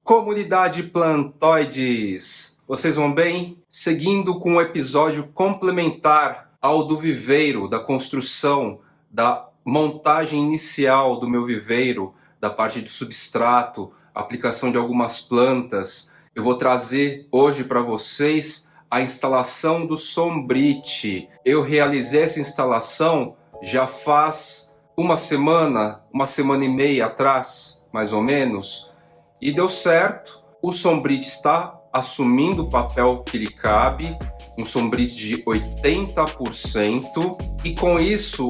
Comunidade Plantoides, vocês vão bem? Seguindo com um episódio complementar ao do viveiro, da construção, da montagem inicial do meu viveiro, da parte do substrato, aplicação de algumas plantas, eu vou trazer hoje para vocês a instalação do Sombrite. Eu realizei essa instalação já faz uma semana e meia atrás, mais ou menos, e deu certo. O Sombrite está assumindo o papel que lhe cabe, um Sombrite de 80%, e com isso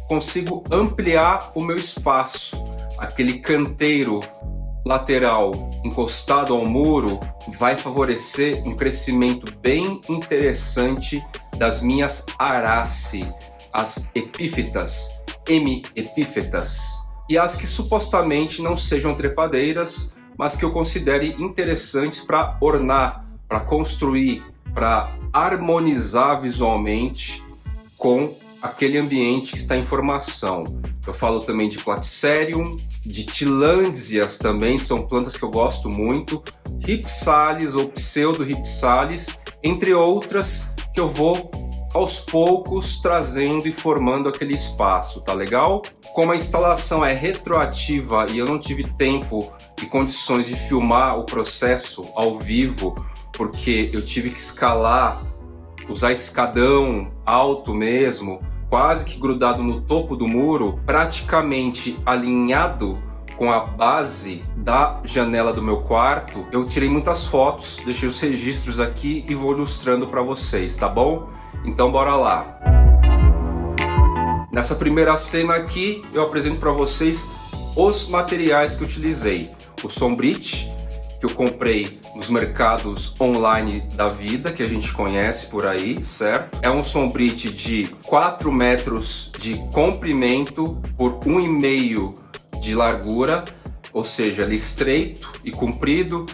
consigo ampliar o meu espaço. Aquele canteiro lateral encostado ao muro vai favorecer um crescimento bem interessante das minhas Arace, as epífitas, M-epífitas, e as que supostamente não sejam trepadeiras, mas que eu considere interessantes para ornar, para construir, para harmonizar visualmente com aquele ambiente que está em formação. Eu falo também de Platycerium, de Tillandsias também, são plantas que eu gosto muito, Rhipsalis ou Pseudo-Rhipsalis, entre outras que eu vou aos poucos trazendo e formando aquele espaço, tá legal? Como a instalação é retroativa e eu não tive tempo e condições de filmar o processo ao vivo, porque eu tive que escalar, usar escadão alto mesmo, quase que grudado no topo do muro, praticamente alinhado com a base da janela do meu quarto. Eu tirei muitas fotos, deixei os registros aqui e vou ilustrando para vocês, tá bom? Então bora lá. Nessa primeira cena aqui eu apresento para vocês os materiais que eu utilizei. O Sombrite, que eu comprei nos mercados online da vida, que a gente conhece por aí, certo? É um Sombrite de 4 metros de comprimento por 1,5 de largura, ou seja, ele é estreito e comprido,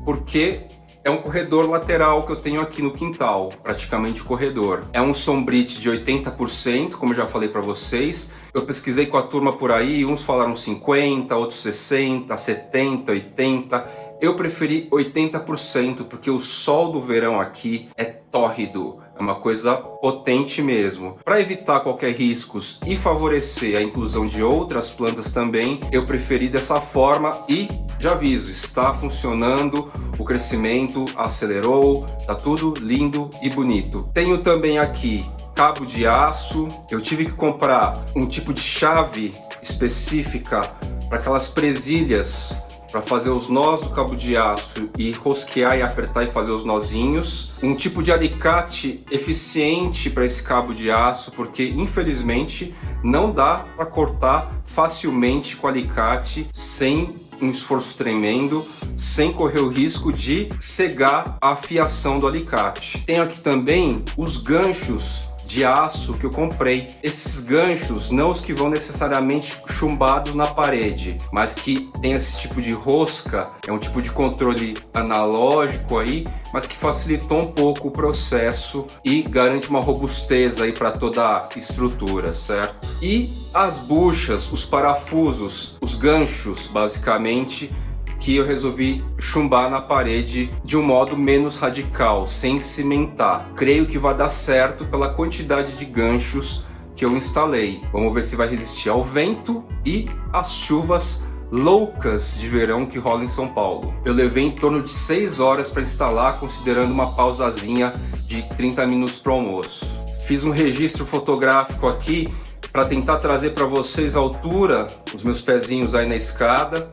porque é um corredor lateral que eu tenho aqui no quintal, praticamente corredor. É um Sombrite de 80%, como eu já falei para vocês. Eu pesquisei com a turma por aí, uns falaram 50, outros 60, 70, 80. Eu preferi 80% porque o sol do verão aqui é tórrido, é uma coisa potente mesmo. Para evitar qualquer riscos e favorecer a inclusão de outras plantas também, eu preferi dessa forma e já aviso, está funcionando, o crescimento acelerou, tá tudo lindo e bonito. Tenho também aqui cabo de aço. Eu tive que comprar um tipo de chave específica para aquelas presilhas, para fazer os nós do cabo de aço e rosquear e apertar e fazer os nozinhos. Um tipo de alicate eficiente para esse cabo de aço, porque infelizmente não dá para cortar facilmente com alicate sem um esforço tremendo, sem correr o risco de cegar a afiação do alicate. Tenho aqui também os ganchos de aço que eu comprei. Esses ganchos, não os que vão necessariamente chumbados na parede, mas que tem esse tipo de rosca, é um tipo de controle analógico aí, mas que facilitou um pouco o processo e garante uma robustez aí para toda a estrutura, certo? E as buchas, os parafusos, os ganchos, basicamente, que eu resolvi chumbar na parede de um modo menos radical, sem cimentar. Creio que vai dar certo pela quantidade de ganchos que eu instalei. Vamos ver se vai resistir ao vento e às chuvas loucas de verão que rolam em São Paulo. Eu levei em torno de 6 horas para instalar, considerando uma pausazinha de 30 minutos para o almoço. Fiz um registro fotográfico aqui para tentar trazer para vocês a altura, os meus pezinhos aí na escada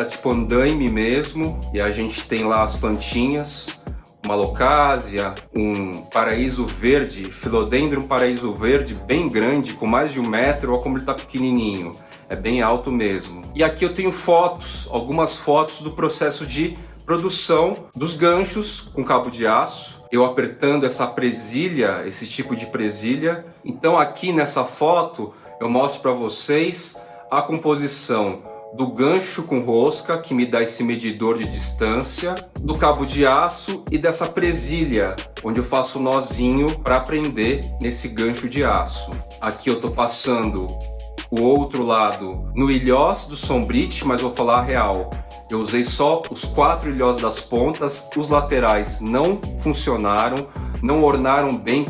tipo andaime mesmo, e a gente tem lá as plantinhas, uma locásia, um paraíso verde, Philodendron paraíso verde bem grande, com mais de 1 metro, olha como ele tá pequenininho, é bem alto mesmo. E aqui eu tenho fotos, algumas fotos do processo de produção dos ganchos com cabo de aço, eu apertando essa presilha, esse tipo de presilha. Então aqui nessa foto eu mostro para vocês a composição do gancho com rosca, que me dá esse medidor de distância, do cabo de aço e dessa presilha, onde eu faço o nozinho para prender nesse gancho de aço. Aqui eu estou passando o outro lado no ilhós do Sombrite, mas vou falar a real. Eu usei só os 4 ilhós das pontas, os laterais não funcionaram, não ornaram bem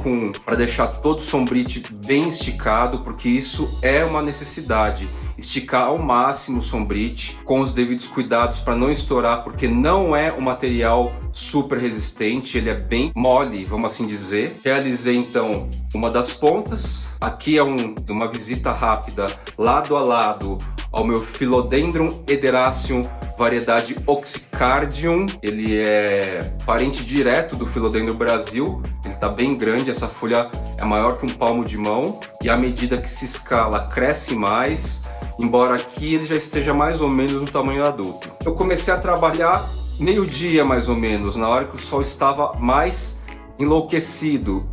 para deixar todo o sombrite bem esticado, porque isso é uma necessidade. Esticar ao máximo o sombrite com os devidos cuidados para não estourar, porque não é um material super resistente, ele é bem mole, vamos assim dizer. Realizei então uma das pontas. Aqui é uma visita rápida lado a lado ao meu Philodendron ederaceum variedade Oxycardium. Ele é parente direto do Philodendron Brasil. Ele está bem grande, essa folha é maior que um palmo de mão e à medida que se escala cresce mais, embora aqui ele já esteja mais ou menos no tamanho adulto. Eu comecei a trabalhar meio-dia mais ou menos, na hora que o sol estava mais enlouquecedor,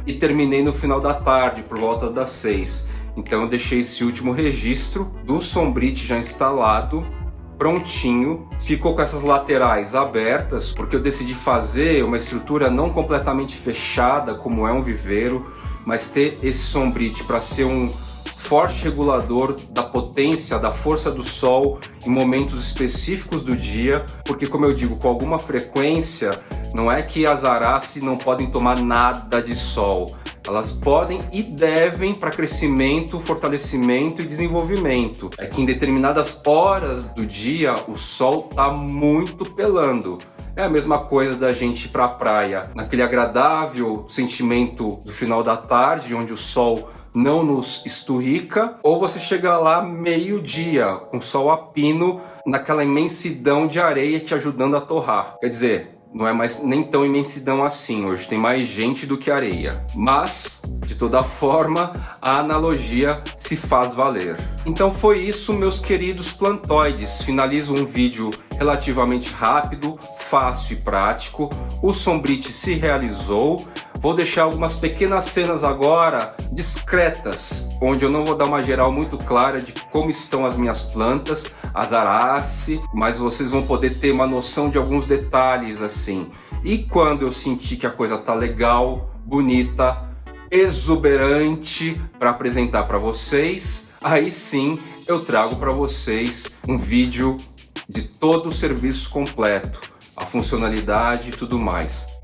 e terminei no final da tarde, por volta das 6. Então eu deixei esse último registro do sombrite já instalado, prontinho. Ficou com essas laterais abertas, porque eu decidi fazer uma estrutura não completamente fechada, como é um viveiro, mas ter esse sombrite para ser um forte regulador da potência, da força do sol em momentos específicos do dia, porque, como eu digo, com alguma frequência, não é que as arace não podem tomar nada de sol. Elas podem e devem para crescimento, fortalecimento e desenvolvimento. É que em determinadas horas do dia o sol está muito pelando. É a mesma coisa da gente ir para a praia, naquele agradável sentimento do final da tarde, onde o sol não nos esturrica, ou você chega lá meio-dia, com sol a pino, naquela imensidão de areia te ajudando a torrar. Quer dizer, não é mais nem tão imensidão assim, hoje tem mais gente do que areia. Mas, de toda forma, a analogia se faz valer. Então foi isso, meus queridos plantoides. Finalizo um vídeo relativamente rápido, fácil e prático. O sombrite se realizou. Vou deixar algumas pequenas cenas agora, discretas, onde eu não vou dar uma geral muito clara de como estão as minhas plantas, as arace, mas vocês vão poder ter uma noção de alguns detalhes assim. E quando eu sentir que a coisa tá legal, bonita, exuberante para apresentar para vocês, aí sim eu trago para vocês um vídeo de todo o serviço completo, a funcionalidade e tudo mais.